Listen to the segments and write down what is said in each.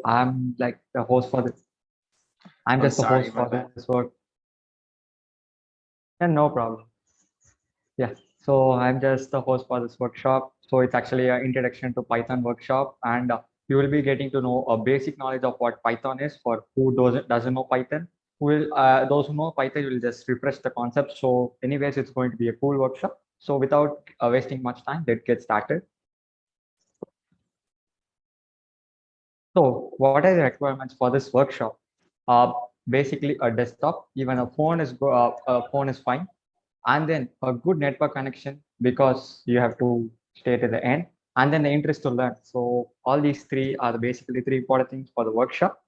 I'm like the host for this. I'm Oh, just the sorry, host my for bad. this work. Yeah, no problem. Yeah. So I'm just the host for this workshop. So it's actually an introduction to Python workshop, and you will be getting to know a basic knowledge of what Python is for who doesn't know Python. Who will those who know Python will just refresh the concept. So anyways, it's going to be a cool workshop. So without wasting much time, let's get started. So what are the requirements for this workshop? Uh, Basically a desktop, even a phone is fine, and then a good network connection because you have to stay to the end, and then the interest to learn. So all these three are basically three important things for the workshop.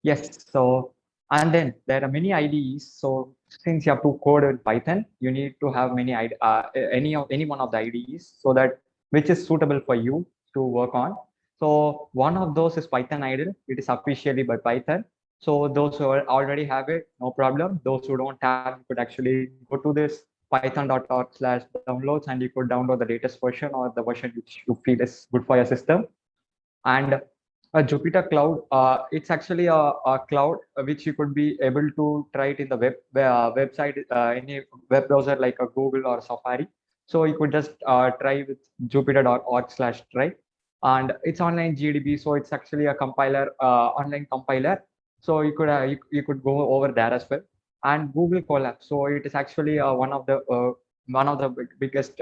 Yes. So and then there are many IDEs. So since you have to code in Python, you need to have any one of the IDEs so that which is suitable for you to work on. So one of those is Python Idle. It is officially by Python. So those who already have it, no problem. Those who don't have, you could actually go to this python.org/downloads and you could download the latest version or the version which you feel is good for your system. And a Jupyter Cloud, it's actually a cloud which you could be able to try it in the website, any web browser like a Google or Safari. So you could just try with jupyter.org/try. And it's online GDB, so it's actually a compiler, online compiler. So you could go over there as well. And Google Colab, so it is actually one of the biggest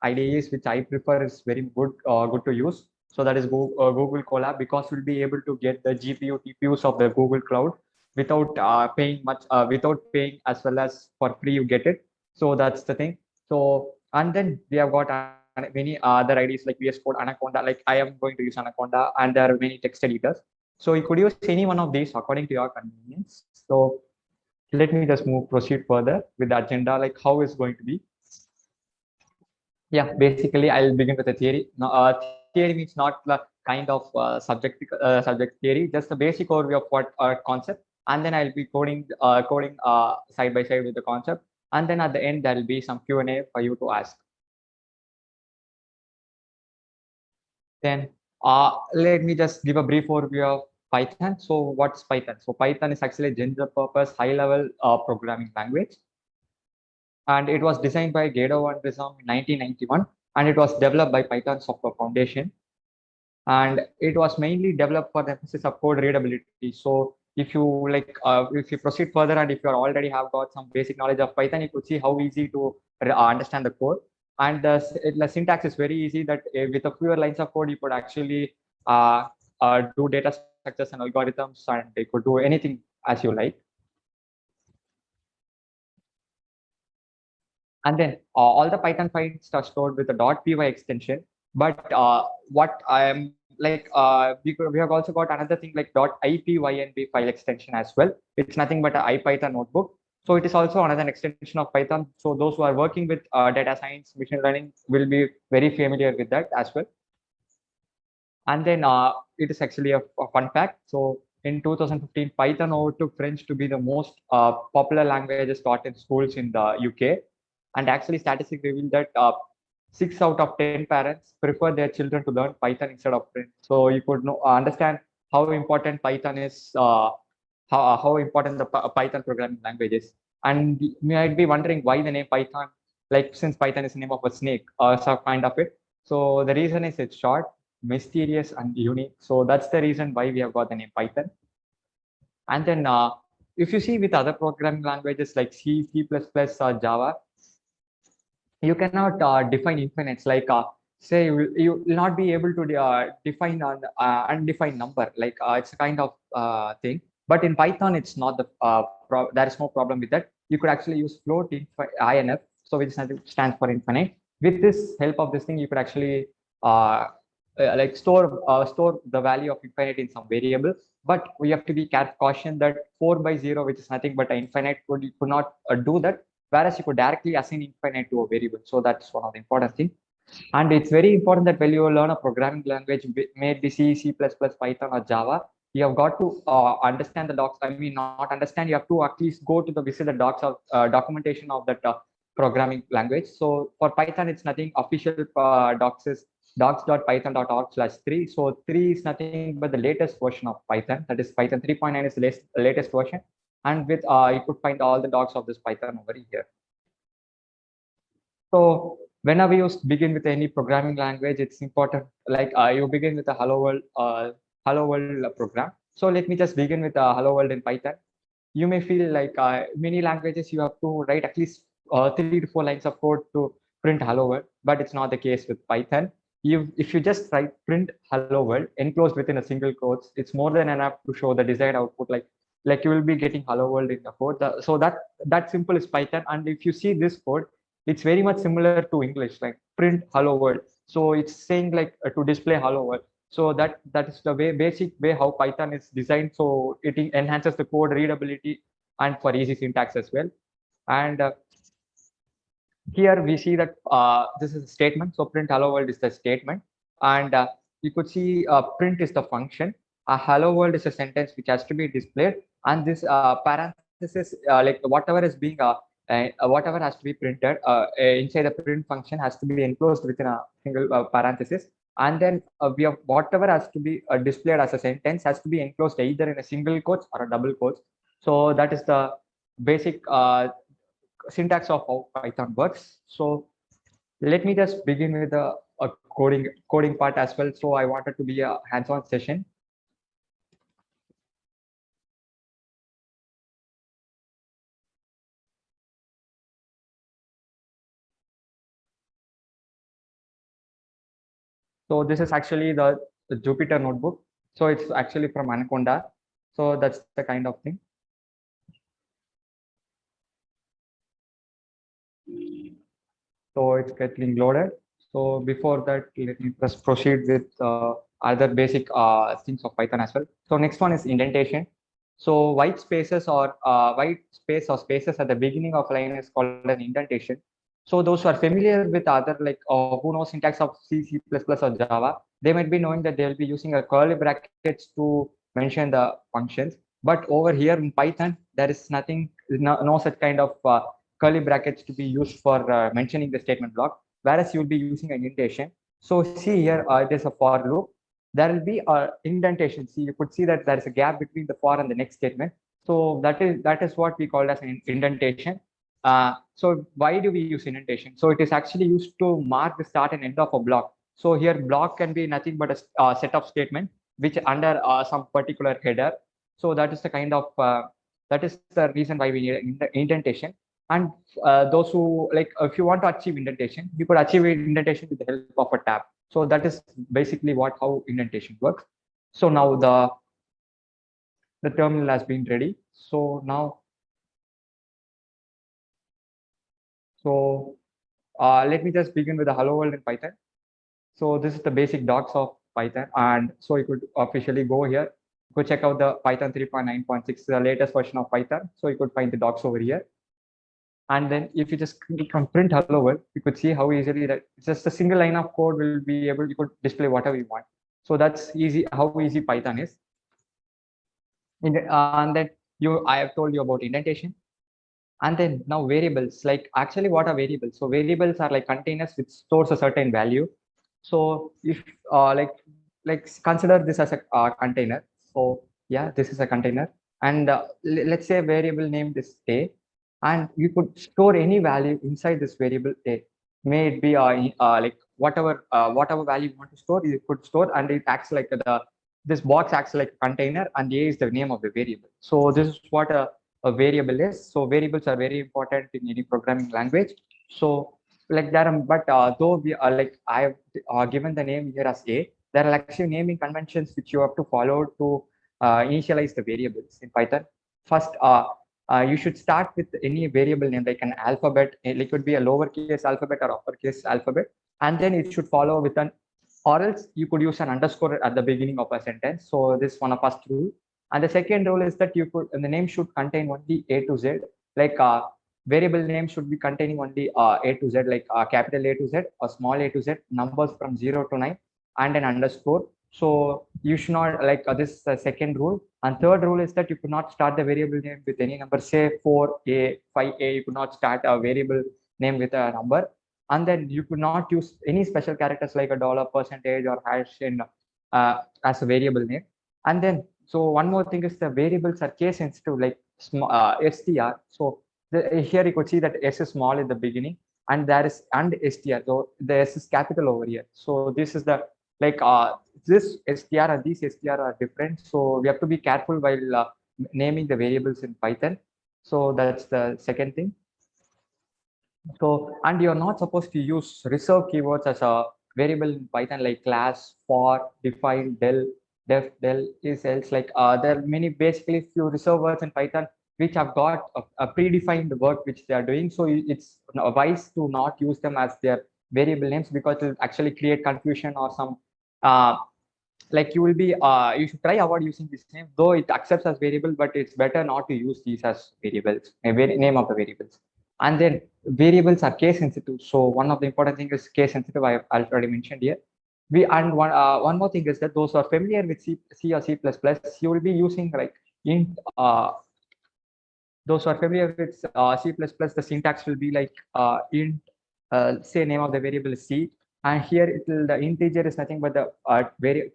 IDEs which I prefer is very good to use. So that is Google Colab because we'll be able to get the GPU, TPUs of the Google Cloud without without paying as well as for free you get it. So that's the thing. So and then we have got many other IDs like VS Code, Anaconda. Like I am going to use Anaconda, and there are many text editors. So you could use any one of these according to your convenience. So let me just proceed further with the agenda, like how it's going to be. Yeah, basically, I'll begin with the theory. Now, theory means not the kind of subject theory, just the basic overview of what concept, and then I'll be coding side by side with the concept, and then at the end there will be some Q&A for you to ask. Then let me just give a brief overview of Python. So what's Python? So Python is actually a general purpose high level programming language, and it was designed by Gado van Rizam in 1991, and it was developed by Python Software Foundation, and it was mainly developed for the emphasis of code readability. So if you proceed further and if you already have got some basic knowledge of Python, you could see how easy to understand the code. And the syntax is very easy that with a fewer lines of code, you could actually do data structures and algorithms, and they could do anything as you like. And then all the Python files are stored with a .py extension. But what I am like, we have also got another thing like .ipynb file extension as well. It's nothing but a IPython notebook. So it is also another extension of Python. So those who are working with data science, machine learning will be very familiar with that as well. And then it is actually a fun fact. So in 2015, Python overtook French to be the most popular languages taught in schools in the UK. And actually, statistics reveal that 6 out of 10 parents prefer their children to learn Python instead of French. So you could understand how important Python is, how important the Python programming language is. And you might be wondering why the name Python, like since Python is the name of a snake or some kind of it. So the reason is it's short, mysterious, and unique. So that's the reason why we have got the name Python. And then if you see with other programming languages like C, C++, or Java, you cannot define infinites. Like say you will not be able to define an undefined number. Like it's a kind of thing. But in Python, it's not there is no problem with that. You could actually use float inf, so which stands for infinite. With this help of this thing, you could actually uh, like store the value of infinite in some variable. But we have to be caution that 4 by 0, which is nothing but an infinite, you could not do that, whereas you could directly assign infinite to a variable. So that's one of the important things. And it's very important that when you learn a programming language, may it be C, C++, Python, or Java, you have got to understand the docs. I mean, not understand, you have to at least go to the visit the docs of documentation of that programming language. So for Python, it's nothing official docs is docs.python.org/3. So 3 is nothing but the latest version of Python. That is Python 3.9 is the latest version. And with you could find all the docs of this Python over here. So whenever you begin with any programming language, it's important. Like you begin with a Hello World program. So let me just begin with a Hello World in Python. You may feel like many languages you have to write at least 3 to 4 lines of code to print Hello World, but it's not the case with Python. If you just write print Hello World enclosed within a single quotes, it's more than enough to show the desired output. Like you will be getting Hello World in the code. So that simple is Python. And if you see this code, it's very much similar to English, like print Hello World. So it's saying like to display Hello World. So that is the basic way how Python is designed. So it enhances the code readability and for easy syntax as well. And here we see that this is a statement. So print hello world is the statement. And you could see print is the function. Hello world is a sentence which has to be displayed. And this parenthesis, like whatever has to be printed inside the print function has to be enclosed within a single parenthesis. And then we have whatever has to be displayed as a sentence has to be enclosed either in a single quotes or a double quotes. So that is the basic syntax of how Python works. So let me just begin with a coding part as well. So I wanted to be a hands-on session. So this is actually the Jupyter notebook. So it's actually from Anaconda. So that's the kind of thing. So it's getting loaded. So before that, let me just proceed with other basic things of Python as well. So next one is indentation. So white spaces or white space or spaces at the beginning of a line is called an indentation. So those who are familiar with other like who know syntax of C, C++ or Java, they might be knowing that they will be using a curly brackets to mention the functions. But over here in Python, there is nothing, no such kind of curly brackets to be used for mentioning the statement block, whereas you'll be using an indentation. So see here, there's a for loop. There will be a indentation. See, you could see that there is a gap between the for and the next statement. So that is what we call as an indentation. So why do we use indentation? So it is actually used to mark the start and end of a block. So here block can be nothing but a set of statement which under some particular header. So that is the kind of that is the reason why we need indentation. And those who like, if you want to achieve indentation, you could achieve indentation with the help of a tab. So that is basically how indentation works. So now the terminal has been ready. So now, let me just begin with the hello world in Python. So this is the basic docs of Python. And so you could officially go here, go check out the Python 3.9.6, the latest version of Python. So you could find the docs over here. And then if you just click on print hello world, you could see how easily that just a single line of code will be able, you could display whatever you want. So that's easy, how easy Python is. And then I have told you about indentation. And then now variables, like actually what are variables? So variables are like containers which stores a certain value. So if like consider this as a container. So yeah, this is a container. And let's say variable named is a, and you could store any value inside this variable a. May it be like whatever value you want to store, you could store, and it acts like this box acts like a container, and a is the name of the variable. So this is what a variable is. So variables are very important in any programming language. So like that, but though we are like I have given the name here as a, there are actually naming conventions which you have to follow to initialize the variables in Python. First, you should start with any variable name like an alphabet. It could be a lowercase alphabet or uppercase alphabet, and then it should follow with an, or else you could use an underscore at the beginning of a sentence. So this is one of first rule. And the second rule is that you could, and the name should contain only A to Z, like variable name should be containing only A to Z, like capital A to Z or small a to Z, numbers from 0 to 9, and an underscore. So you should not like this second rule. And third rule is that you could not start the variable name with any number, say 4A, 5A, you could not start a variable name with a number. And then you could not use any special characters like a dollar, percentage, or hash in as a variable name. And then, so one more thing is the variables are case sensitive, like str. So here you could see that s is small in the beginning, and there is and str. So the s is capital over here. So this is the like this str and these str are different. So we have to be careful while naming the variables in Python. So that's the second thing. So, and you're not supposed to use reserve keywords as a variable in Python, like class, for, define, del, def, del, is else. Like there are many basically few reserve words in Python which have got a predefined work which they are doing. So it's wise to not use them as their variable names, because it will actually create confusion or some uh, like you will be you should try avoid using this name, though it accepts as variable, but it's better not to use these as variables, name of the variables. And then variables are case sensitive. So one of the important thing is case sensitive. I have already mentioned here. One more thing is that those who are familiar with C or C++, you will be using like int. Those who are familiar with C++, the syntax will be like int. Say name of the variable is C, and here it will, the integer is nothing but the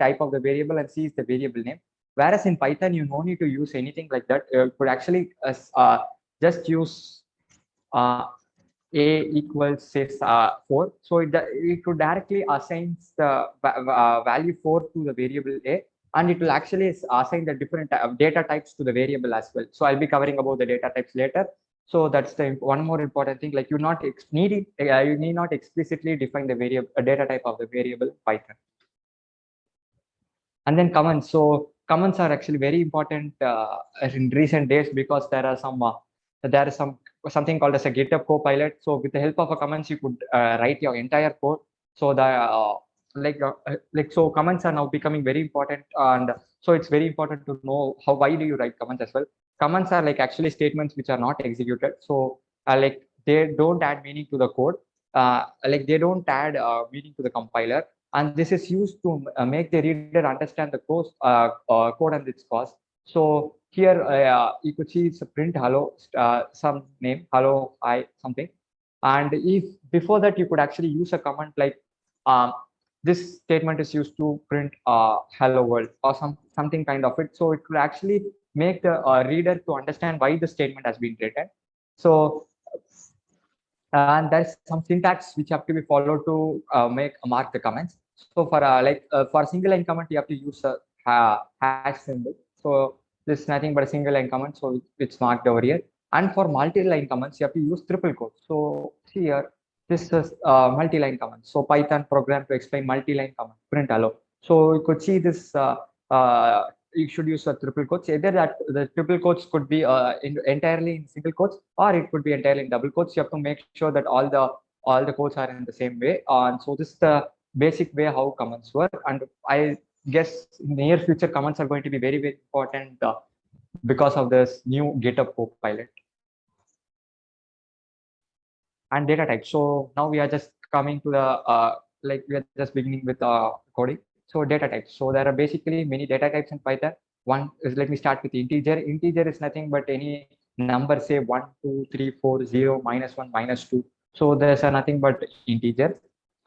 type of the variable, and C is the variable name. Whereas in Python, you no need to use anything like that. You could actually just use uh, a equals say 4. So it could directly assign the value 4 to the variable a, and it will actually assign the different data types to the variable as well. So I'll be covering about the data types later. So that's the one more important thing. Like you not need it, you need not explicitly define the variable data type of the variable Python. And then comments. So comments are actually very important in recent days, because there is something called as a GitHub Copilot. So with the help of a comments, you could write your entire code. So the so comments are now becoming very important, and so it's very important to know why do you write comments as well. Comments are like actually statements which are not executed. So like they don't add meaning to the code. Like they don't add meaning to the compiler, and this is used to make the reader understand the code and its cost. So here you could see it's a print hello, some name hello I something, and if before that you could actually use a command like um, this statement is used to print hello world or something kind of it. So it could actually make the reader to understand why the statement has been written. So and there's some syntax which have to be followed to make mark the comments. So for a single line comment, you have to use a hash symbol. So this is nothing but a single line comment, so it's marked over here. And for multi-line comments, you have to use triple quotes. So here, this is multi-line comment. So Python program to explain multi-line comment, print hello. So you could see this. You should use a triple quotes. Either that the triple quotes could be entirely in single quotes, or it could be entirely in double quotes. You have to make sure that all the quotes are in the same way. And so this is the basic way how comments work. And I guess in the near future, comments are going to be very, very important because of this new GitHub Copilot. And data types. So now we are just coming to the like we are just beginning with coding. So data types. So there are basically many data types in Python. One is, let me start with integer. Integer is nothing but any number, say 1, 2, 3, 4, 0, -1, -2. So there's nothing but integers.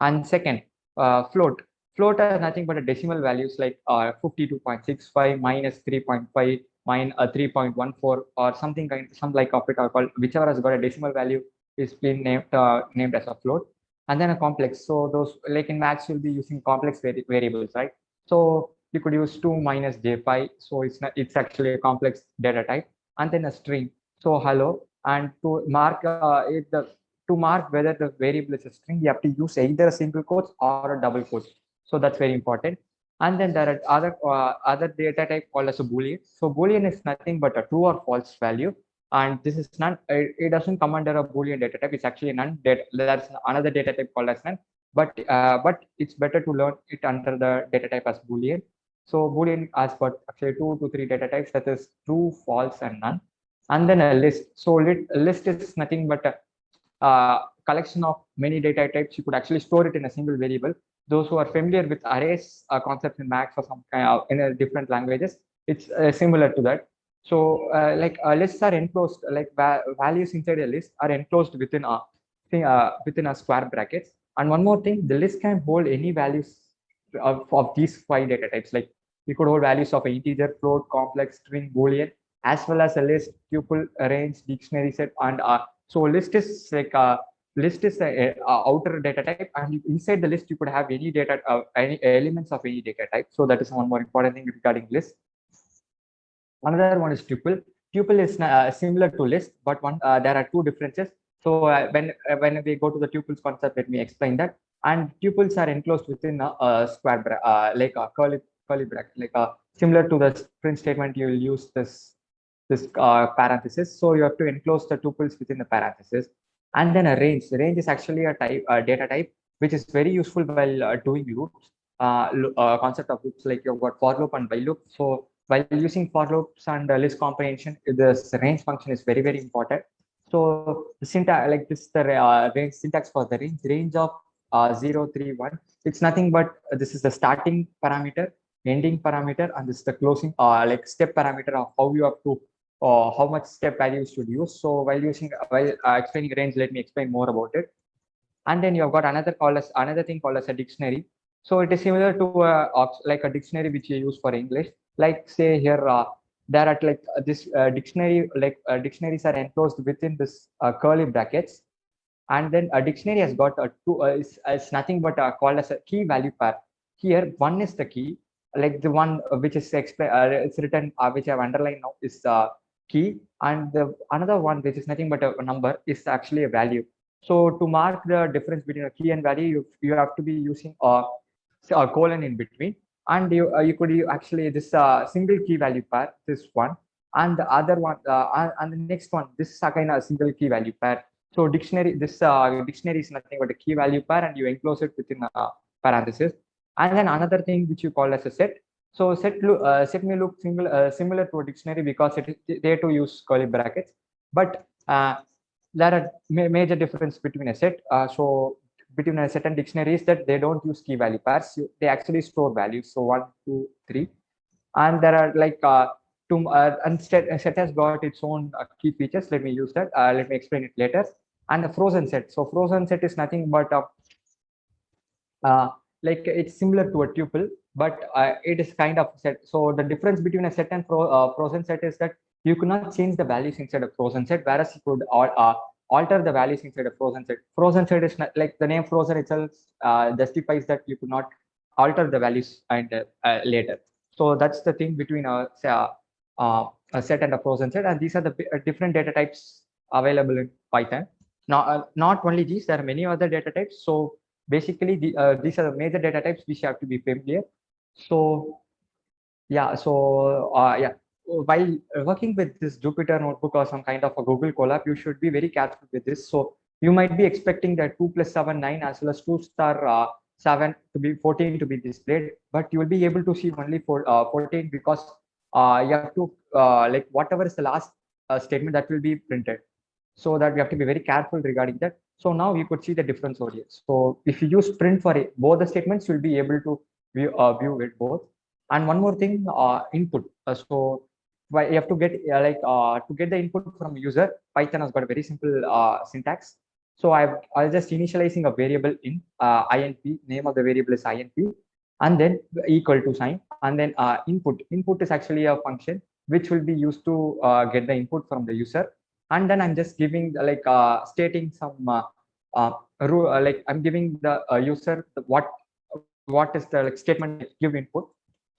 And second, float. Float are nothing but a decimal values like 52.65 -3.5 3.14 or something some like of it, or called whichever has got a decimal value is been named as a float. And then a complex. So those, like in maths, you'll be using complex variables, right? So you could use 2 minus j pi. So it's actually a complex data type. And then a string. So hello. And to mark whether the variable is a string, you have to use either a single quotes or a double quotes. So that's very important. And then there are other data type called as a boolean. So boolean is nothing but a true or false value, and this is none. It doesn't come under a boolean data type. It's actually none. That's another data type called as none. But it's better to learn it under the data type as boolean. So boolean has got actually 2 to 3 data types, that is true, false, and none. And then a list. So a list is nothing but a collection of many data types. You could actually store it in a single variable. Those who are familiar with arrays concepts in Max or some kind of in different languages, it's similar to that. So lists are enclosed, like values inside a list are enclosed within within a square brackets. And one more thing, the list can hold any values of these five data types. Like we could hold values of an integer, float, complex, string, boolean, as well as a list, tuple, range, dictionary set, and so list is like list is a outer data type, and inside the list you could have any data, any elements of any data type. So that is one more important thing regarding list. Another one is tuple. Tuple is similar to list, but there are two differences. So when we go to the tuples concept, let me explain that. And tuples are enclosed within a square like a curly bracket, like similar to the print statement. You will use this parenthesis. So you have to enclose the tuples within the parenthesis. And then a range. The range is actually a data type which is very useful while doing loops. Concept of loops, like you've got for loop and while loop. So while using for loops and list comprehension, this range function is very important. So the syntax, like this, the range syntax for the range of 0, 3, 1. It's nothing but this is the starting parameter, ending parameter, and this is the closing like step parameter of how you have to how much step values should use. So while explaining range, let me explain more about it. And then you've got another thing called as a dictionary. So it is similar to like a dictionary which you use for English. Like say here, there are like this dictionary, like dictionaries are enclosed within this curly brackets. And then a dictionary has got a two is nothing but called as a key value pair. Here one is the key, like the one which is it's written which I've underlined now is key, and the another one which is nothing but a number is actually a value. So to mark the difference between a key and value, you have to be using a colon in between. And you could actually this single key value pair, this one, and the other one and the next one, this is again a single key value pair. So this dictionary is nothing but a key value pair, and you enclose it within a parenthesis. And then another thing which you call as a set. So set may look similar to a dictionary because they too use curly brackets, but there are major difference between a set. So between a set and dictionary is that they don't use key value pairs. They actually store values. So 1, 2, 3, and there are like and set has got its own key features. Let me use that. Let me explain it later. And a frozen set. So frozen set is nothing but uh, like it's similar to a tuple, but it is kind of set. So the difference between a set and frozen set is that you could not change the values inside a frozen set, whereas you could alter the values inside a frozen set. Frozen set is not, like the name frozen itself justifies that you could not alter the values and later. So that's the thing between a set and a frozen set, and these are the different data types available in Python. Now, not only these, there are many other data types. So basically, these are the major data types which you have to be familiar. So yeah, while working with this Jupyter notebook or some kind of a Google Colab, you should be very careful with this. So you might be expecting that 2 + 7 9 as well as 2 star 7 to be 14 to be displayed, but you will be able to see only for 14 because you have to like whatever is the last statement that will be printed. So that we have to be very careful regarding that. So now you could see the difference over here. So if you use print for both the statements, you'll be able to view it both. And one more thing, input. So you have to get to get the input from user. Python has got a very simple syntax. So I'll just initializing a variable in inp. Name of the variable is inp, and then equal to sign, and then input. Input is actually a function which will be used to get the input from the user. And then I'm just giving like stating some rule, like I'm giving the user what is the like statement like give input,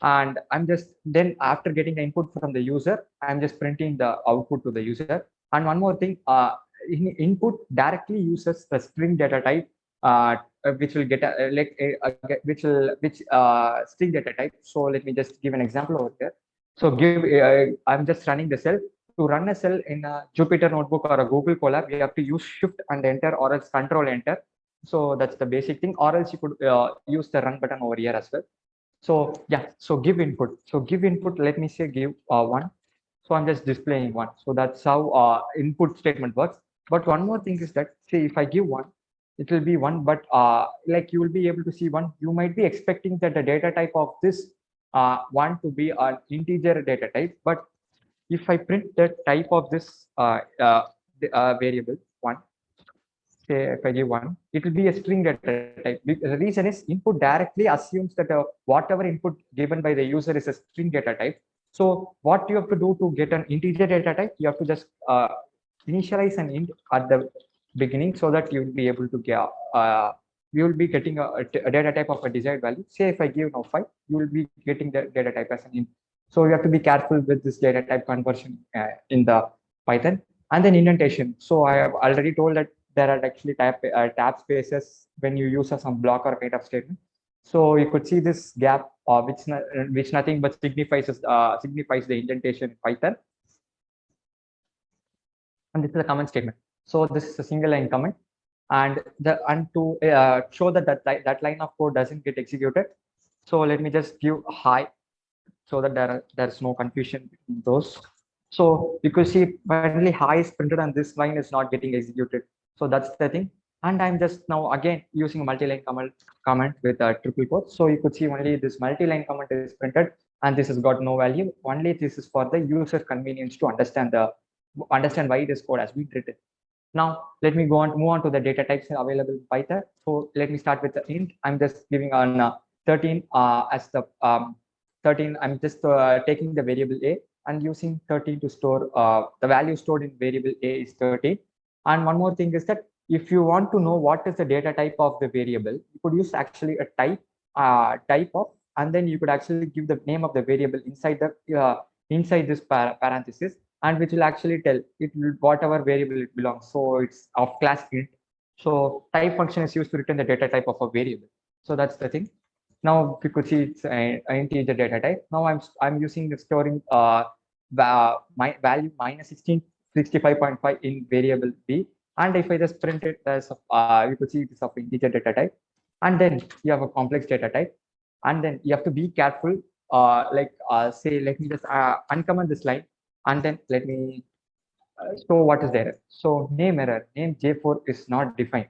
and I'm just then after getting the input from the user, I'm just printing the output to the user. And one more thing, input directly uses the string data type which will get which string data type. So let me just give an example over here. So I'm just running the cell. To run a cell in a Jupyter notebook or a Google Colab, you have to use shift and enter or else control enter. So that's the basic thing, or else you could use the run button over here as well. So yeah, so give input. So give input, let me say give one. So I'm just displaying one. So that's how input statement works. But one more thing is that, say if I give one, it will be one, but like you will be able to see one. You might be expecting that the data type of this one to be an integer data type, but if I print the type of this variable one, say if I give 1, it will be a string data type. The reason is input directly assumes that whatever input given by the user is a string data type. So what you have to do to get an integer data type, you have to just initialize an int at the beginning so that you will be able to get you will be getting a data type of a desired value. Say if I give now 5, you will be getting the data type as an int. So you have to be careful with this data type conversion in the Python. And then indentation. So I have already told that there are actually tab spaces when you use some block or kind of statement. So you could see this gap, which nothing but signifies the indentation in Python. And this is a comment statement. So this is a single line comment, and to show that line of code doesn't get executed. So let me just give hi, so that there's no confusion between those. So you could see only hi is printed and this line is not getting executed. So that's the thing. And I'm just now again using a multi-line comment with a triple quote. So you could see only this multi-line comment is printed and this has got no value. Only this is for the user convenience to understand why this code has been written. Now let me move on to the data types available in Python. So let me start with the int. I'm just giving on 13 as the 13. I'm just taking the variable a and using 13 to store the value stored in variable a is 13. And one more thing is that if you want to know what is the data type of the variable, you could use actually a type of, and then you could actually give the name of the variable inside this parenthesis, and which will actually tell it will whatever variable it belongs. So it's of class int. So type function is used to return the data type of a variable. So that's the thing. Now you could see it's an integer data type. Now I'm using the storing my value minus 1665.5 in variable b, and if I just print it as you could see it is of integer data type, and then you have a complex data type, and then you have to be careful. Say let me just uncomment this line, and then let me show what is the error. So name error, name J4 is not defined.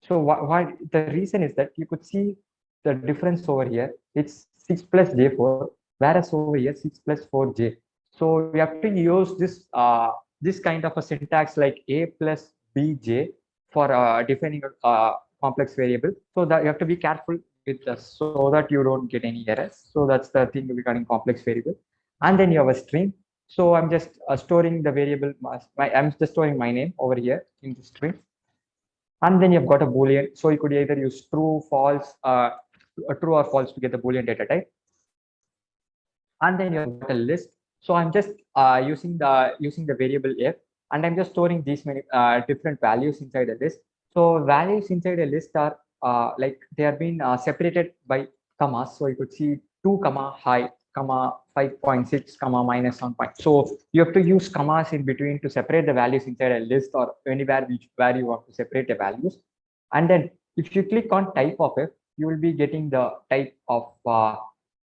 So why the reason is that you could see the difference over here. It's 6 plus J4, whereas over here 6 plus 4J. So we have to use this kind of a syntax like A plus BJ for defining a complex variable. So that you have to be careful with this so that you don't get any errors. So that's the thing regarding complex variable. And then you have a string. So I'm just storing the variable. I'm just storing my name over here in the string. And then you've got a Boolean. So you could either use true, false, true or false to get the Boolean data type. And then you've got a list. So I'm just using the variable f, and I'm just storing these many different values inside a list. So values inside a list are like they are being separated by commas. So you could see 2 comma high comma 5.6 comma minus 1 point. So you have to use commas in between to separate the values inside a list or anywhere where you want to separate the values. And then if you click on type of f, you will be getting the type of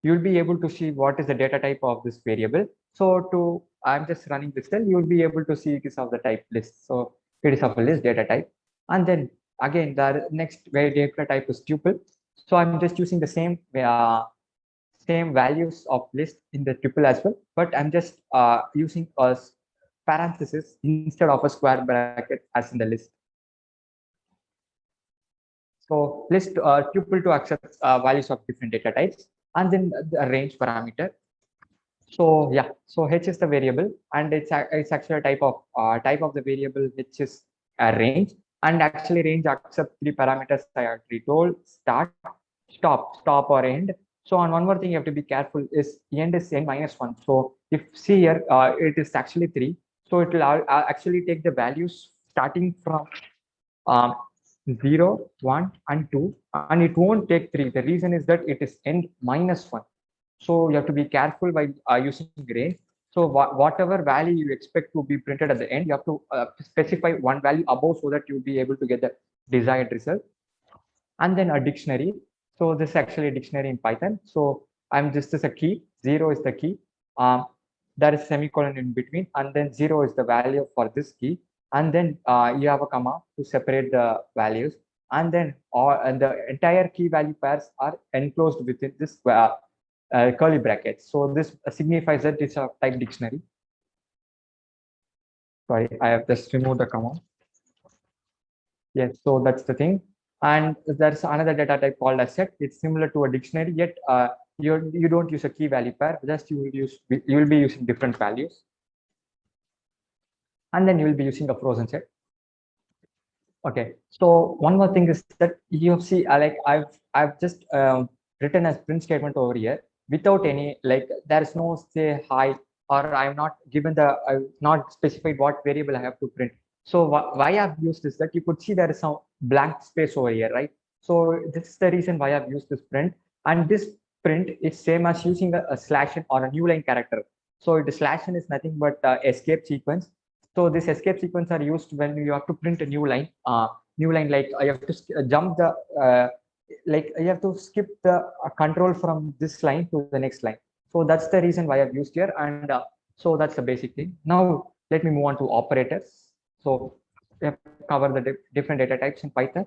you'll be able to see what is the data type of this variable. So I'm just running this cell, you'll be able to see it is of the type list. So it is of a list data type. And then again, the next data type is tuple. So I'm just using the same values of list in the tuple as well, but I'm just using a parenthesis instead of a square bracket as in the list. So list tuple to accept values of different data types, and then the range parameter. So yeah, so h is the variable, and it's actually a type of the variable which is a range, and actually range accepts 3 parameters I already told: start, stop or end. So on one more thing you have to be careful is end is n minus 1. So if see here it is actually 3, so it will actually take the values starting from um, 0, 1 and 2, and it won't take 3. The reason is that it is end minus 1. So you have to be careful by using range. So whatever value you expect to be printed at the end, you have to specify one value above so that you'll be able to get the desired result. And then a dictionary. So this is actually a dictionary in Python. So this is a key. 0 is the key. There is semicolon in between, and then 0 is the value for this key. And then you have a comma to separate the values. And then and the entire key value pairs are enclosed within this curly brackets. So this signifies that it's a type dictionary. Sorry, I have just removed the comma. Yes, so that's the thing. And there's another data type called as set. It's similar to a dictionary, yet you don't use a key value pair. Just you will be using different values, and then you will be using a frozen set. Okay. So one more thing is that you see, I've just written a print statement over here without any, like, there's no say hi, or I'm not given the I've not specified what variable I have to print. So why I've used this, that you could see there is some blank space over here, right? So this is the reason why I've used this print. And this print is same as using a slash n or a new line character. So the slash n is nothing but escape sequence. So this escape sequence are used when you have to print a new line. Like you have to jump the like you have to skip the control from this line to the next line. So that's the reason why I've used here, and so that's the basic thing. Now let me move on to operators. So we have covered the different data types in Python.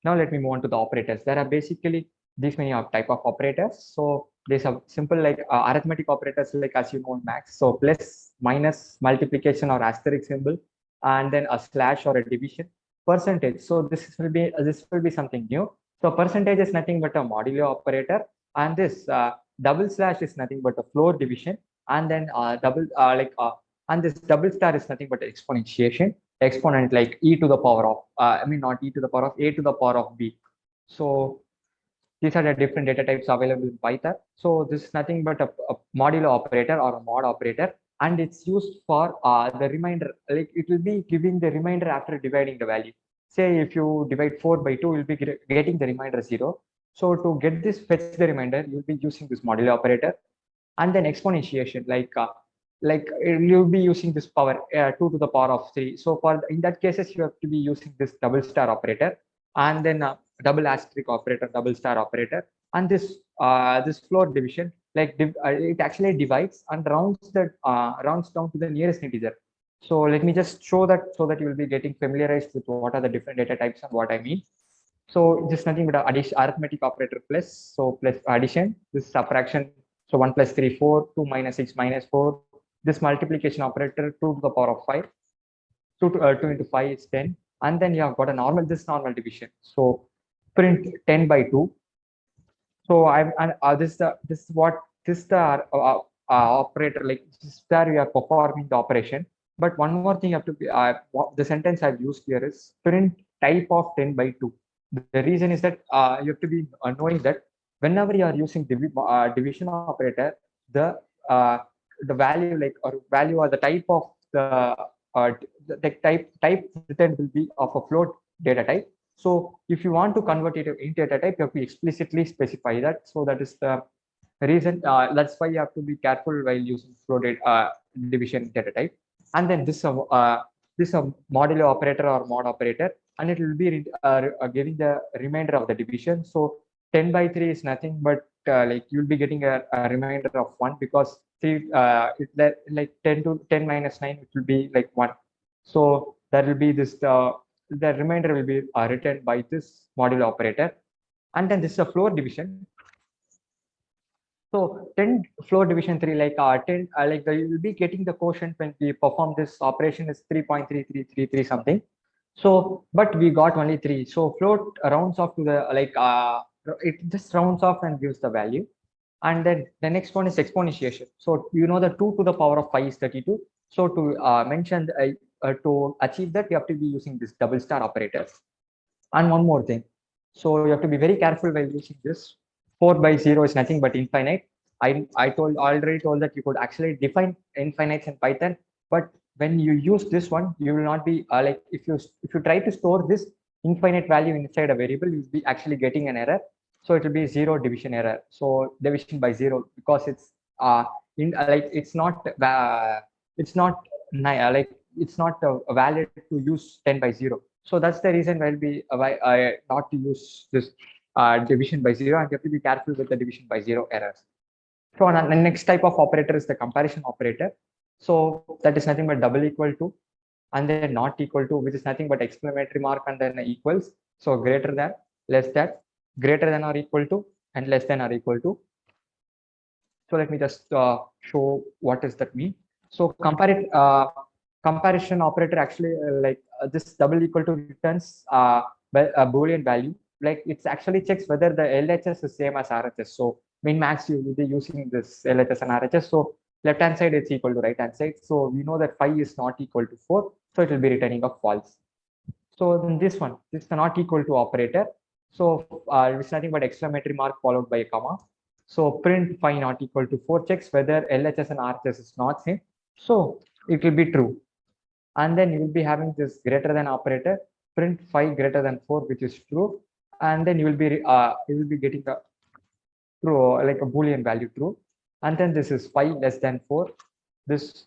Now let me move on to the operators. There are basically these many type of operators. So there's a simple like arithmetic operators, like as you know in Max. So plus, minus, multiplication or asterisk symbol, and then a slash or a division, percentage. So this will be something new. So percentage is nothing but a modulo operator, and this double slash is nothing but a floor division, and then and this double star is nothing but exponentiation exponent, like e to the power of I mean not e to the power of a to the power of b. So these are the different data types available in Python. So this is nothing but a modulo operator or a mod operator, and it's used for the remainder. Like it will be giving the remainder after dividing the value. Say if you divide 4 by 2, you'll be getting the remainder 0. So to get this fetch the remainder, you'll be using this modulo operator, and then exponentiation, you'll be using this power 2 to the power of 3. So for in that cases, you have to be using this double star operator, and then double asterisk operator, double star operator, and this floor division, it actually divides and rounds down to the nearest integer. So let me just show that so that you will be getting familiarized with what are the different data types and what I mean. So just nothing but addition, arithmetic operator plus. So plus addition, this subtraction. So 1 plus 3, 4, 2 minus 6 minus 4. This multiplication operator, 2 to the power of 5. 2 into 5 is 10. And then you have got a normal division. So print 10 by 2. So I'm and this is the operator, like this is where we are performing the operation. But one more thing you have to be the sentence I've used here is print type of 10 by 2. The reason is that you have to be knowing that whenever you are using division operator, the uh, the value like or value or the type of uh, the type written will be of a float data type. So if you want to convert it into data type, you have to explicitly specify that. So that is the reason. That's why you have to be careful while using float division data type. And then this modulo operator or mod operator, and it will be giving the remainder of the division. So 10 by 3 is nothing but like you'll be getting a remainder of 1, because 3 like 10 to 10 minus 9, it will be like 1. So that will be this the remainder will be written by this modulo operator. And then this is a floor division. So 10 floor division 3, like 10, you will be getting the quotient when we perform this operation is 3.3333 something. So, but we got only 3. So float rounds off to the, it just rounds off and gives the value. And then the next one is exponentiation. So you know the 2 to the power of 5 is 32. So to to achieve that, you have to be using this double star operator. And one more thing. So you have to be very careful while using this. 4 by 0 is nothing but infinite. I already told that you could actually define infinites in Python, but when you use this one, you will not be like if you try to store this infinite value inside a variable, you'll be actually getting an error. So it will be 0 division error. So division by 0, because it's it's not it's not valid to use 10 by 0. So that's the reason why I not to use this division by 0, and you have to be careful with the division by 0 errors. So the next type of operator is the comparison operator. So that is nothing but double equal to, and then not equal to, which is nothing but exclamatory mark and then equals. So greater than, less than, greater than or equal to, and less than or equal to. So let me just show what does that mean. So comparison operator actually this double equal to returns a Boolean value. Like it's actually checks whether the LHS is same as RHS. So min max you will be using this LHS and RHS. So left hand side it's equal to right hand side. So we know that 5 is not equal to 4. So it will be returning a false. So in this one, this is not equal to operator. So it's nothing but exclamatory mark followed by a comma. So print 5 not equal to 4 checks whether LHS and RHS is not same. So it will be true. And then you will be having this greater than operator, print 5 greater than 4, which is true. And then you will be getting the true, like a Boolean value true. And then this is 5 less than 4. This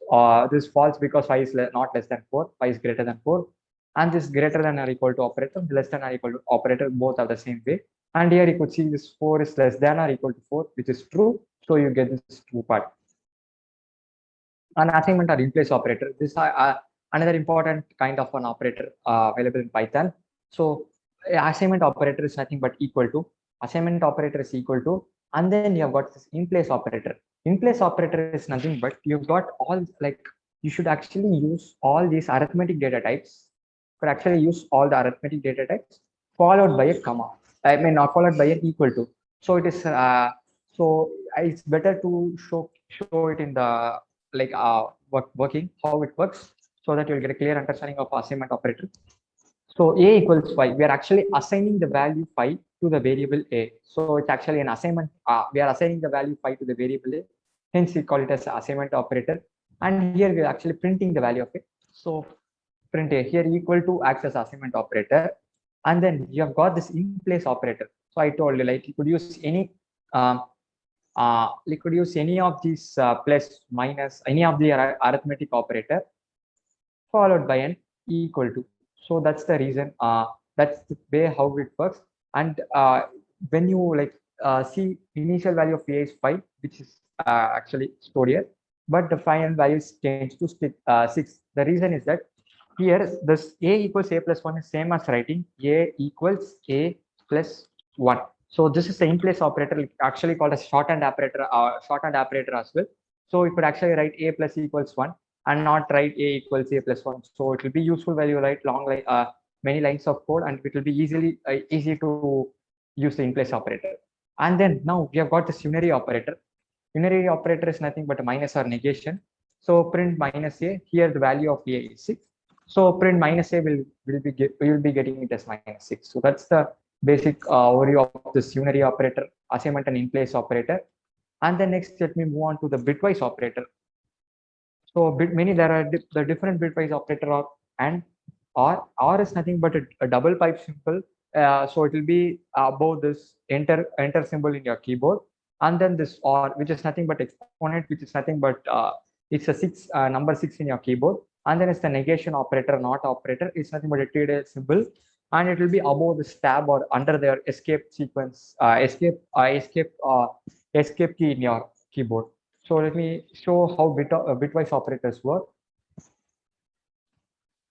false because 5 is not less than 4, 5 is greater than 4. And this greater than or equal to operator, less than or equal to operator, both are the same way. And here you could see this 4 is less than or equal to 4, which is true. So you get this true part. An assignment or in place operator. This another important kind of an operator available in Python. So assignment operator is nothing but equal to. Assignment operator is equal to, and then you have got this in place operator. In place operator is nothing but you've got all, like you should actually use all these arithmetic data types. Could actually use all the arithmetic data types followed by a comma. I mean, not followed by an equal to. So it is it's better to show it in the like working how it works, so that you'll get a clear understanding of assignment operator. So a equals 5. We are actually assigning the value 5 to the variable a. So it's actually an assignment. We are assigning the value 5 to the variable a. Hence we call it as assignment operator. And here we are actually printing the value of it. So print a here equal to acts as assignment operator. And then you have got this in place operator. So I told you, like you could use any you could use any of these plus, minus, any of the arithmetic operator followed by an equal to. So that's the reason. That's the way how it works. And when you see initial value of a is 5, which is actually stored here, but the final value is changed to 6. The reason is that here this a equals a plus 1 is same as writing a equals a plus 1. So this is the in place operator, actually called a shorthand operator as well. So you could actually write a plus equals 1 and not write a equals a plus 1. So it will be useful when you write long many lines of code, and it will be easy to use the in place operator. And then now we have got this unary operator. Unary operator is nothing but a minus or negation. So print minus a, here the value of a is 6. So print minus a we will be getting it as minus 6. So that's the basic overview of this unary operator, assignment and in place operator. And then next, let me move on to the bitwise operator. So there are the different bitwise operator or is nothing but a double pipe symbol. So it will be above this enter symbol in your keyboard, and then this or, which is nothing but exponent, which is nothing but it's a number 6 in your keyboard, and then it's the negation operator, not operator. It's nothing but a TD symbol, and it will be above this tab or under their escape sequence, escape key in your keyboard. So let me show how bitwise operators work.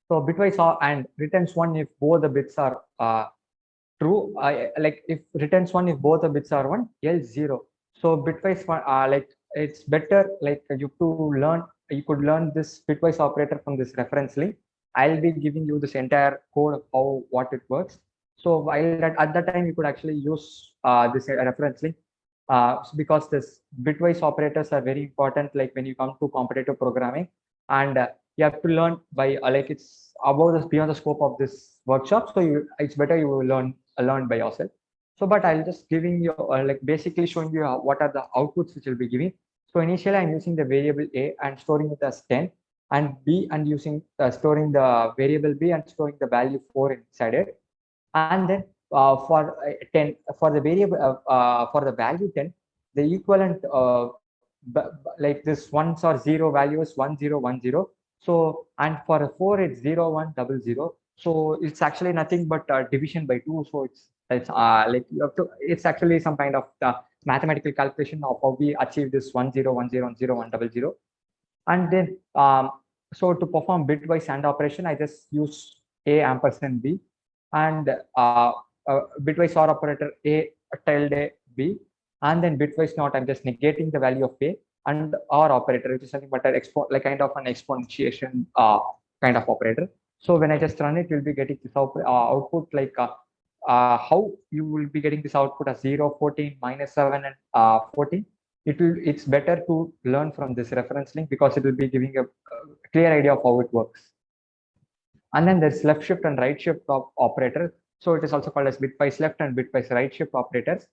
So bitwise and returns 1 if both the bits are true. Like if returns 1 if both the bits are 1, else 0. So bitwise it's better, like you could learn this bitwise operator from this reference link. I'll be giving you this entire code of what it works. So while at that time you could actually use this reference link. Because this bitwise operators are very important, like when you come to competitive programming, and you have to learn by like it's above this, beyond the scope of this workshop. So it's better you learn by yourself. So but I'll just giving you like basically showing you what are the outputs which will be giving. So initially I'm using the variable a and storing it as 10, and b and using storing the variable b and storing the value 4 inside it. And then for 10 for the variable for the value 10, the equivalent like this ones or 0 value is 1010. So and for a 4 it's 0100. So it's actually nothing but division by 2. So it's like you have to, it's actually some kind of mathematical calculation of how we achieve this 10100100. And then so to perform bitwise AND operation, I just use a ampersand b, and bitwise OR operator a tilde b, and then bitwise not, I'm just negating the value of a, and OR operator, which is nothing but an like kind of an exponentiation kind of operator. So when I just run it, you'll be getting this output like how you will be getting this output as 0, 14, -7, and 14. It's better to learn from this reference link because it will be giving a clear idea of how it works. And then there's left shift and right shift operator. So it is also called as bitwise left and bitwise right shift operators.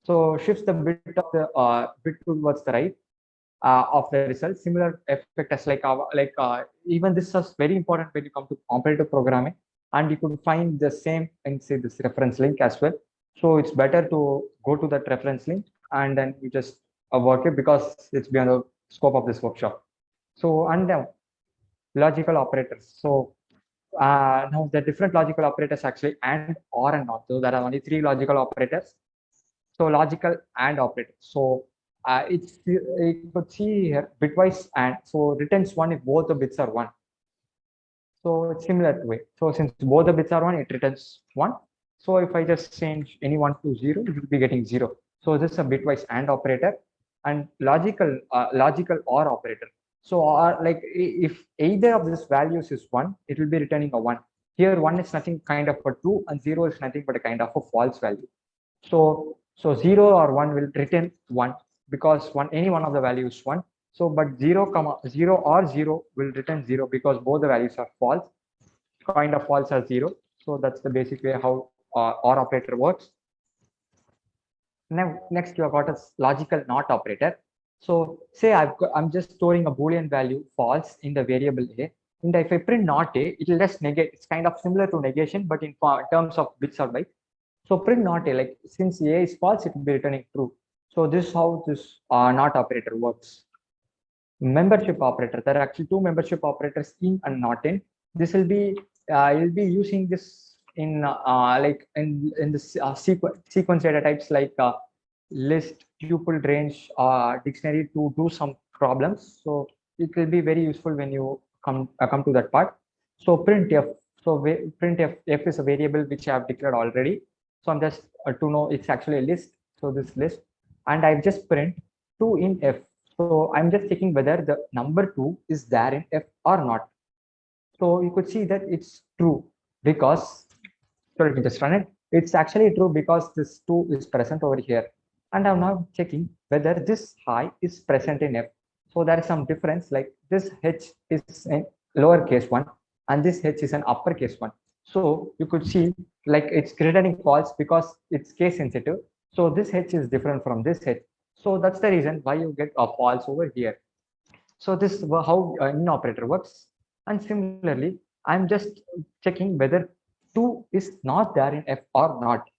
So shifts the bit of the bit towards the right of the result. Similar effect as even this is very important when you come to competitive programming, and you could find the same inside this reference link as well. So it's better to go to that reference link and then you just work it because it's beyond the scope of this workshop. So and logical operators. So now the different logical operators actually and or and not. So there are only three logical operators. So logical and operator. So it's you could see here bitwise and so returns one if both the bits are one. So it's similar to it. So since both the bits are one, it returns one. So if I just change any one to zero, it will be getting zero. So this is a bitwise and operator and logical or operator. So like if either of these values is one, it will be returning a one. Here one is nothing kind of a true and zero is nothing but a kind of a false value. So 0 or 1 will return 1 because any one of the values 1. So but 0 comma 0 or 0 will return 0 because both the values are false, kind of false as 0. So that's the basic way how OR operator works. Now next you have got a logical not operator. So say I'm just storing a Boolean value false in the variable A, and if I print not A, it will just negate. It's kind of similar to negation, but in terms of bits or bytes. So print not A, like since A is false, it will be returning true. So this is how this not operator works. Membership operator. There are actually two membership operators, in and not in. This will be you'll be using this in like in the sequence data types like list, tuple, range, dictionary to do some problems. So it will be very useful when you come to that part. So printf. So printf is a variable which I have declared already. So I'm just to know it's actually a list. So this list, and I've just print 2 in f. So I'm just checking whether the number 2 is there in f or not. So you could see that it's true because, so let me just run it. It's actually true because this 2 is present over here. And I'm now checking whether this high is present in f. So there is some difference, like this h is in lowercase one and this h is an uppercase one. So you could see like it's returning false because it's case sensitive. So this h is different from this h. So that's the reason why you get a false over here. So this is how in operator works. And similarly, I'm just checking whether 2 is not there in f or not.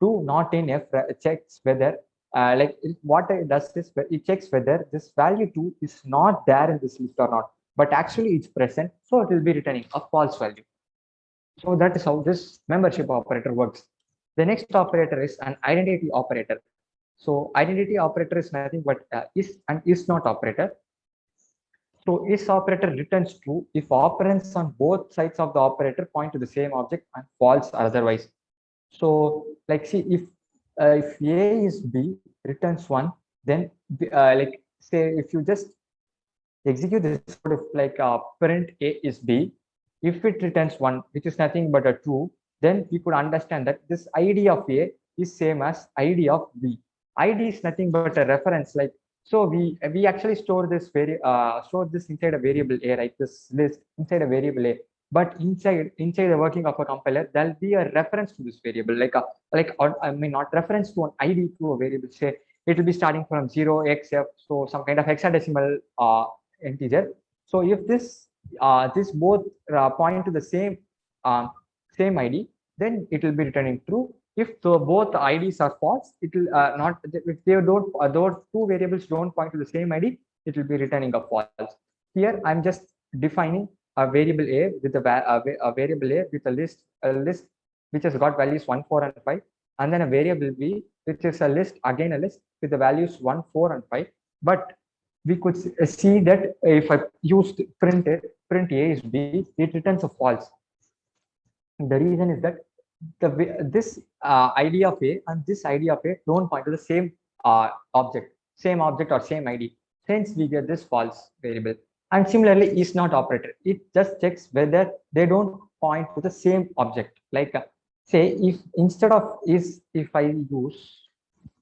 2 not in f checks whether what it does is it checks whether this value 2 is not there in this list or not, but actually it's present, so it will be returning a false value. So that is how this membership operator works. The next operator is an identity operator. So identity operator is nothing but is and is not operator. So is operator returns true if operands on both sides of the operator point to the same object and false otherwise. So like see if A is B returns 1, then like say if you just execute this code, if like print A is B, if it returns 1, which is nothing but a true, then you could understand that this ID of A is same as ID of B. ID is nothing but a reference. Like so we actually store this inside a variable A, right? This list inside a variable A. But inside the working of a compiler, there'll be a reference to this variable, I mean not reference to an ID to a variable. Say it will be starting from 0xf, so some kind of hexadecimal integer. So if this both point to the same ID, then it will be returning true. If both IDs are false, it will not. If they don't, those two variables don't point to the same ID, it will be returning a false. Here I'm just defining a variable A with a variable A with a list which has got values 1, 4, and 5, and then a variable B which is a list, again a list with the values 1, 4, and 5. But we could see that if I used print A is B, it returns a false. The reason is that this ID of A and this ID of A don't point to the same object or same ID. Hence, we get this false variable. And similarly, is not operator. It just checks whether they don't point to the same object. Like say, if instead of is, if I use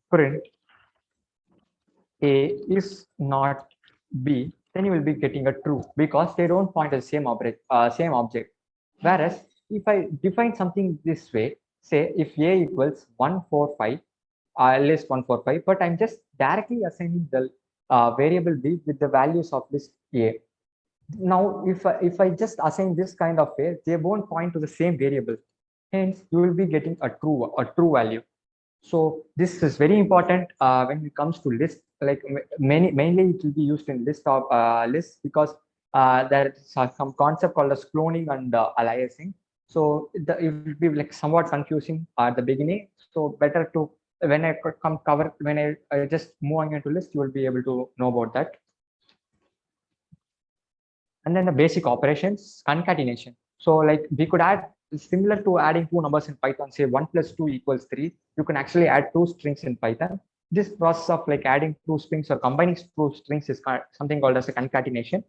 print A is not B, then you will be getting a true because they don't point to the same object. Whereas if I define something this way, say if A equals 145, list 145, but I'm just directly assigning the variable B with the values of list A. Now, if I just assign this kind of way, they won't point to the same variable. Hence, you will be getting a true value. So this is very important when it comes to list. Like mainly it will be used in lists because there is some concept called as cloning and aliasing. So it will be like somewhat confusing at the beginning. So better to when I cover when I just moving into list, you will be able to know about that. And then the basic operations, concatenation. So like we could add similar to adding two numbers in Python, say 1 plus 2 equals 3. You can actually add two strings in Python. This process of like adding two strings or combining two strings is something called as a concatenation.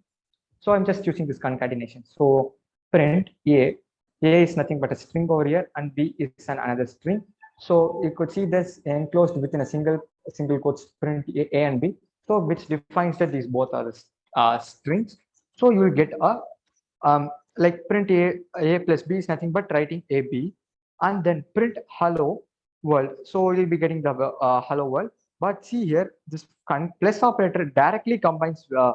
So I'm just using this concatenation. So print A is nothing but a string over here, and B is another string. So you could see this enclosed within a single quotes print A and B. So which defines that these both are strings. So you will get a like print A plus B is nothing but writing AB, and then print hello world. So you'll be getting the hello world. But see here, this plus operator directly combines the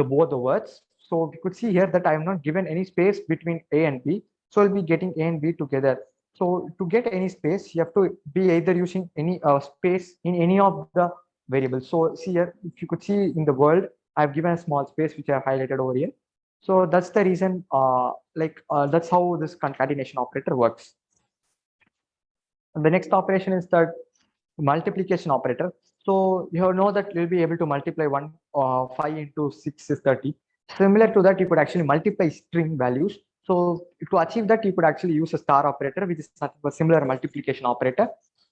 both the words. So we could see here that I am not given any space between A and B. So I'll be getting A and B together. So to get any space, you have to be either using any space in any of the variables. So see here, if you could see in the world, I've given a small space which I have highlighted over here. So that's the reason, that's how this concatenation operator works. And the next operation is the multiplication operator. So you know that you'll be able to multiply 5 into 6 is 30. Similar to that, you could actually multiply string values. So to achieve that, you could actually use a star operator, which is a similar multiplication operator.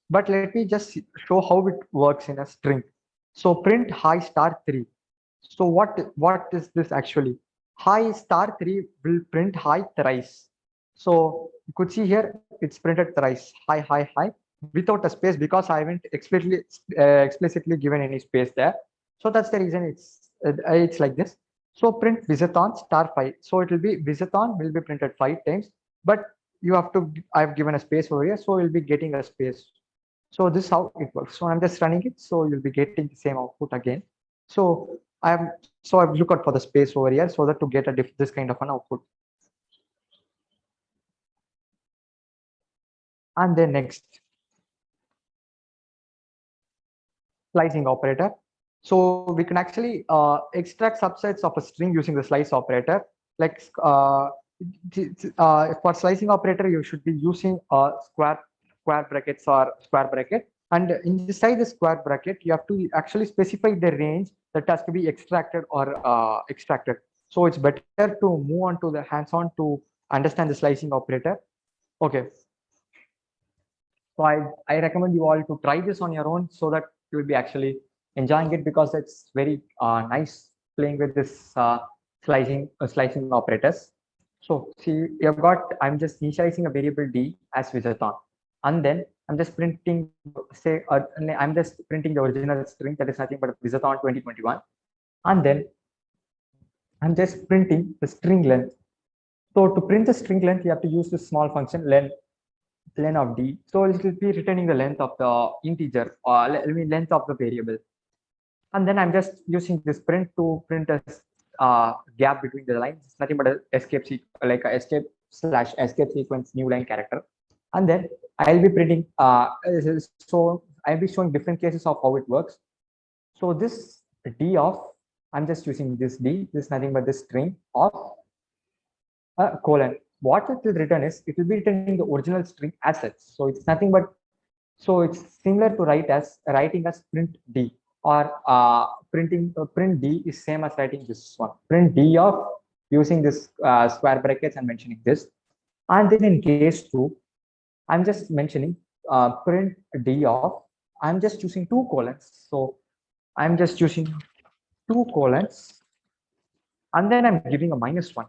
But let me just show how it works in a string. So print hi star 3. So what is this actually? Hi star 3 will print hi thrice. So you could see here it's printed thrice. Hi without a space because I haven't explicitly given any space there. So that's the reason it's like this. So print visiton star 5. So it will be visiton will be printed 5 times, but you have to I've given a space over here, so you'll be getting a space. So this is how it works. So I'm just running it, so you'll be getting the same output again. So I've looked out for the space over here so that to get this kind of an output. And then next, slicing operator. So we can actually extract subsets of a string using the slice operator. Like for slicing operator, you should be using square brackets or square bracket. And inside the square bracket, you have to actually specify the range that has to be extracted or extracted. So it's better to move on to the hands-on to understand the slicing operator. Okay. So I recommend you all to try this on your own so that you will be actually enjoying it because it's very nice playing with this slicing operators. So see, you've got, I'm just initializing a variable D as visiton. And then I'm just printing, I'm just printing the original string that is nothing but visiton 2021. And then I'm just printing the string length. So to print the string length, you have to use this small function len of D. So it will be returning the length of the integer or length of the variable. And then I'm just using this print to print a gap between the lines. It's nothing but a escape escape sequence new line character. And then I'll be printing. So I'll be showing different cases of how it works. So this D of, I'm just using this D. This is nothing but this string of colon. What it will return is it will be returning the original string as such. So it's nothing but, so it's similar to writing as print D or printing print D is same as writing this one. Print D of using this square brackets and mentioning this. And then in case 2, I'm just mentioning print D of, I'm just using 2 colons. So I'm just using 2 colons, and then I'm giving a -1.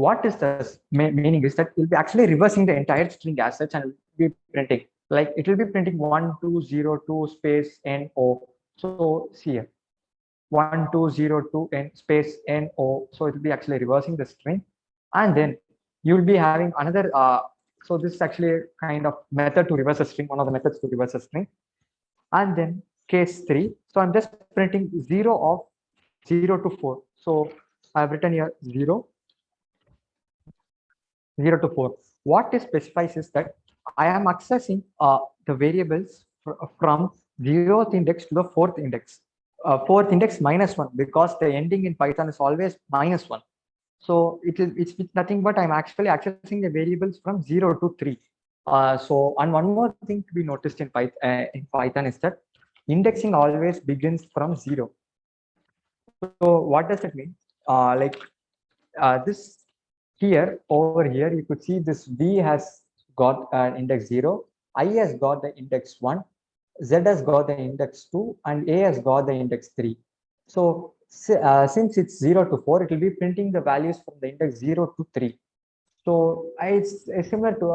What is the meaning is that we'll be actually reversing the entire string as such, and will be printing like it will be printing 1202 space NO. So see here 1202 n space NO. So it will be actually reversing the string, and then you will be having another. So this is actually a kind of method to reverse a string. One of the methods to reverse a string, and then case 3. So I'm just printing 0 of 0 to 4. So I've written here 0 to 4. What it specifies is that I am accessing the variables from 0th index to the 4th index. 4th index -1, because the ending in Python is always -1. So it's nothing but I'm actually accessing the variables from 0 to 3. And one more thing to be noticed in Python is that indexing always begins from 0. So what does it mean? This here over here, you could see this V has got an index 0, I has got the index 1, Z has got the index 2, and A has got the index 3. So since it's 0 to 4, it will be printing the values from the index 0 to 3. So it's similar to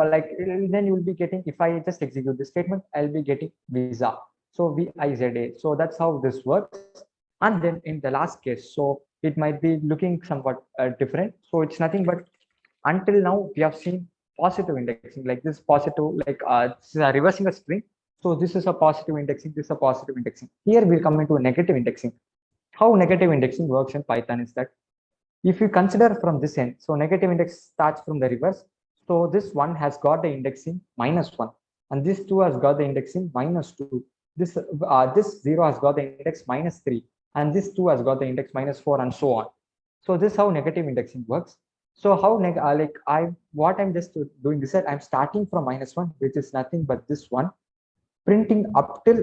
then you will be getting, if I just execute this statement, I'll be getting visa. So VIZA. So that's how this works. And then in the last case, so it might be looking somewhat different. So it's nothing but until now we have seen positive indexing, like this positive, this is reversing a string. So this is a positive indexing, this is a positive indexing. Here we'll come into a negative indexing. How negative indexing works in Python is that if you consider from this end, so negative index starts from the reverse. So this one has got the indexing -1, and this 2 has got the indexing -2. This 0 has got the index -3, and this 2 has got the index -4, and so on. So this is how negative indexing works. So how what I'm just doing is that I'm starting from -1, which is nothing but this one, printing up till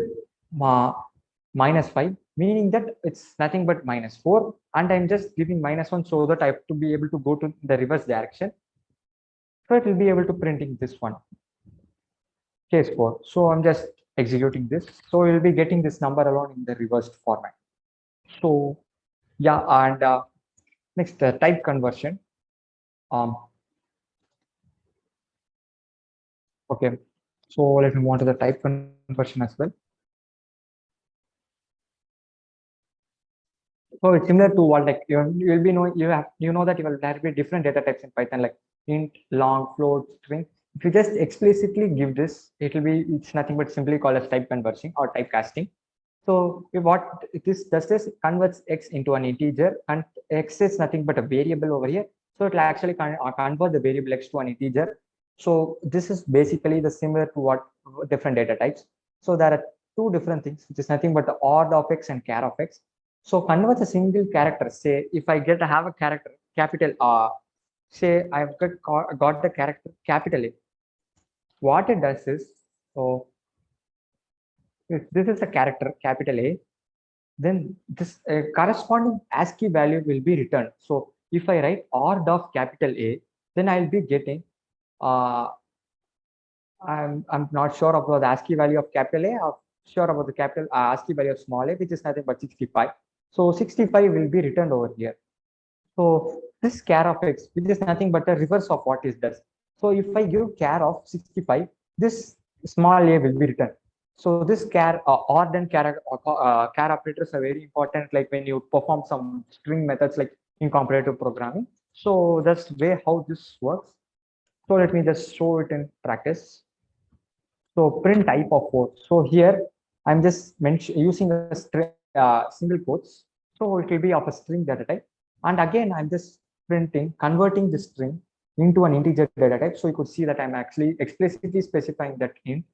-5, meaning that it's nothing but -4, and I'm just giving -1 so that I have to be able to go to the reverse direction. So it will be able to printing this one, case 4. So I'm just executing this. So we'll be getting this number alone in the reversed format. So yeah, and next type conversion. Okay, so let me move on to the type conversion as well. So it's similar to what you'll be knowing, you know that you will there be different data types in Python, like int, long, float, string. If you just explicitly give this, it's nothing but simply called as type conversion or typecasting. So what this does, this converts x into an integer, and x is nothing but a variable over here. So it will actually convert the variable x to an integer. So this is basically the similar to what different data types. So there are two different things, which is nothing but the odd of x and char of x. So converts a single character. Say if I have a character capital R, say I've got the character capital A. What it does is, so if this is a character capital A, then this corresponding ASCII value will be returned. So if I write OR of capital A, then I'll be getting I'm not sure about the ASCII value of capital A. I'm sure about the capital ASCII value of small a, which is nothing but 65. So 65 will be returned over here. So this char of x, which is nothing but a reverse of what it does. So if I give char of 65, this small a will be returned. So this char or then char operators are very important, like when you perform some string methods like in comparative programming. So that's the way how this works. So let me just show it in practice. So print type of 4. So here I'm just using a string, single quotes. So it will be of a string data type. And again, I'm just converting the string into an integer data type. So you could see that I'm actually explicitly specifying that int.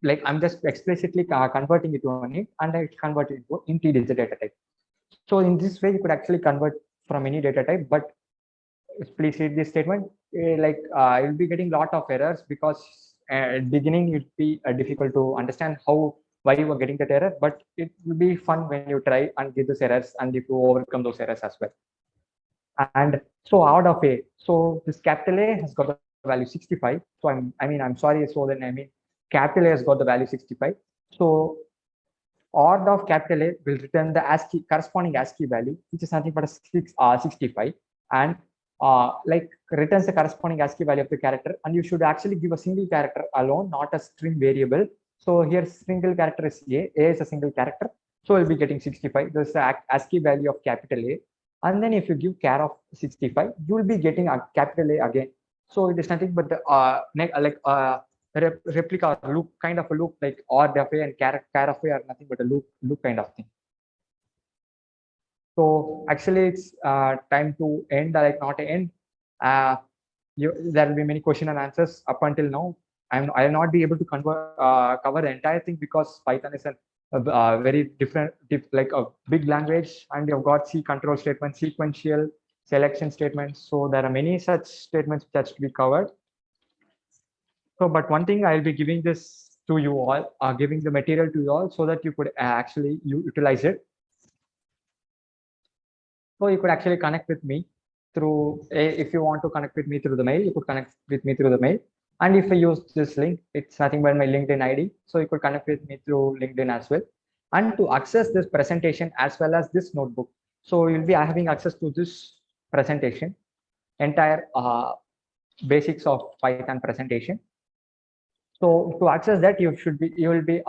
Like I'm just explicitly converting it to an int, and I convert it to integer data type. So in this way, you could actually convert from any data type, but please read this statement. You'll be getting a lot of errors because at beginning it'd be difficult to understand why you are getting that error, but it will be fun when you try and get those errors and if you overcome those errors as well. And so out of A, so this capital A has got the value 65. So I'm sorry. So then capital A has got the value 65. So odd of capital A will return the ASCII corresponding ASCII value, which is nothing but a 65, and like returns the corresponding ASCII value of the character. And you should actually give a single character alone, not a string variable. So here single character is A. A is a single character, so we'll be getting 65. This is the ASCII value of capital A. And then if you give char of 65, you will be getting a capital A again. So it is nothing but the replica or loop, kind of a loop, like or of A and char of A are nothing but a loop kind of thing. So actually it's time to end, like not end. There will be many question and answers up until now. I'll not be able to cover the entire thing because Python is a very different, like a big language, and you've got C control statements, sequential selection statements. So there are many such statements which has to be covered. So, but one thing I'll be giving this to you all, giving the material to you all so that you could actually utilize it. So you could actually connect with me through, if you want to connect with me through the mail, you could connect with me through the mail. And if I use this link, it's nothing but my LinkedIn ID. So you could connect with me through LinkedIn as well. And to access this presentation as well as this notebook, so you'll be having access to this presentation, entire basics of Python presentation. So to access that, you will be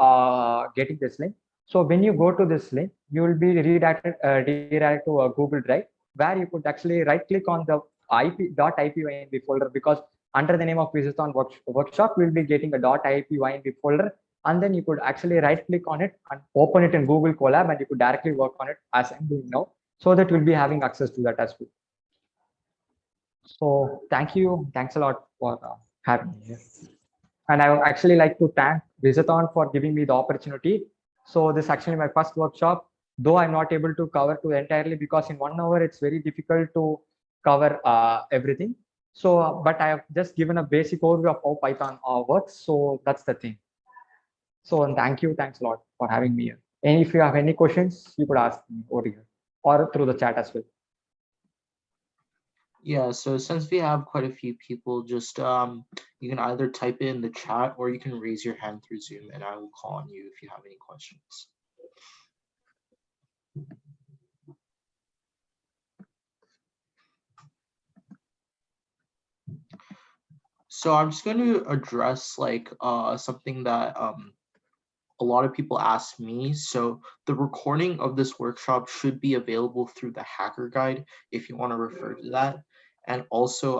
getting this link. So when you go to this link, you will be redirected to a Google Drive, where you could actually right click on the .ipynb folder, because under the name of Python workshop, we'll be getting a .ipynb folder, and then you could actually right click on it and open it in Google Colab, and you could directly work on it as I'm doing now, so that you'll be having access to that as well. So thank you. Thanks a lot for having me here. And I would actually like to thank Visathon for giving me the opportunity. So this is actually my first workshop, though I'm not able to cover to entirely, because in 1 hour, it's very difficult to cover everything. So, but I have just given a basic overview of how Python works. So that's the thing. So, and thanks a lot for having me here. And if you have any questions, you could ask me over here or through the chat as well. Yeah, so since we have quite a few people, just you can either type it in the chat or you can raise your hand through Zoom and I will call on you if you have any questions. So I'm just going to address like something that a lot of people ask me. So the recording of this workshop should be available through the Hacker Guide if you want to refer to that. And also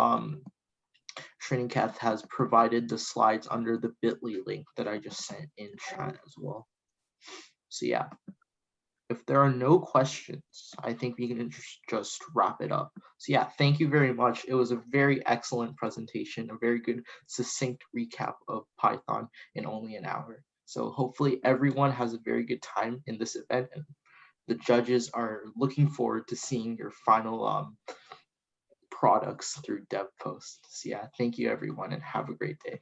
Shrinicath has provided the slides under the bit.ly link that I just sent in chat as well. So yeah, if there are no questions, I think we can just wrap it up. So yeah, thank you very much. It was a very excellent presentation, a very good succinct recap of Python in only an hour. So hopefully everyone has a very good time in this event, and the judges are looking forward to seeing your final products through DevPost. So yeah, thank you everyone and have a great day.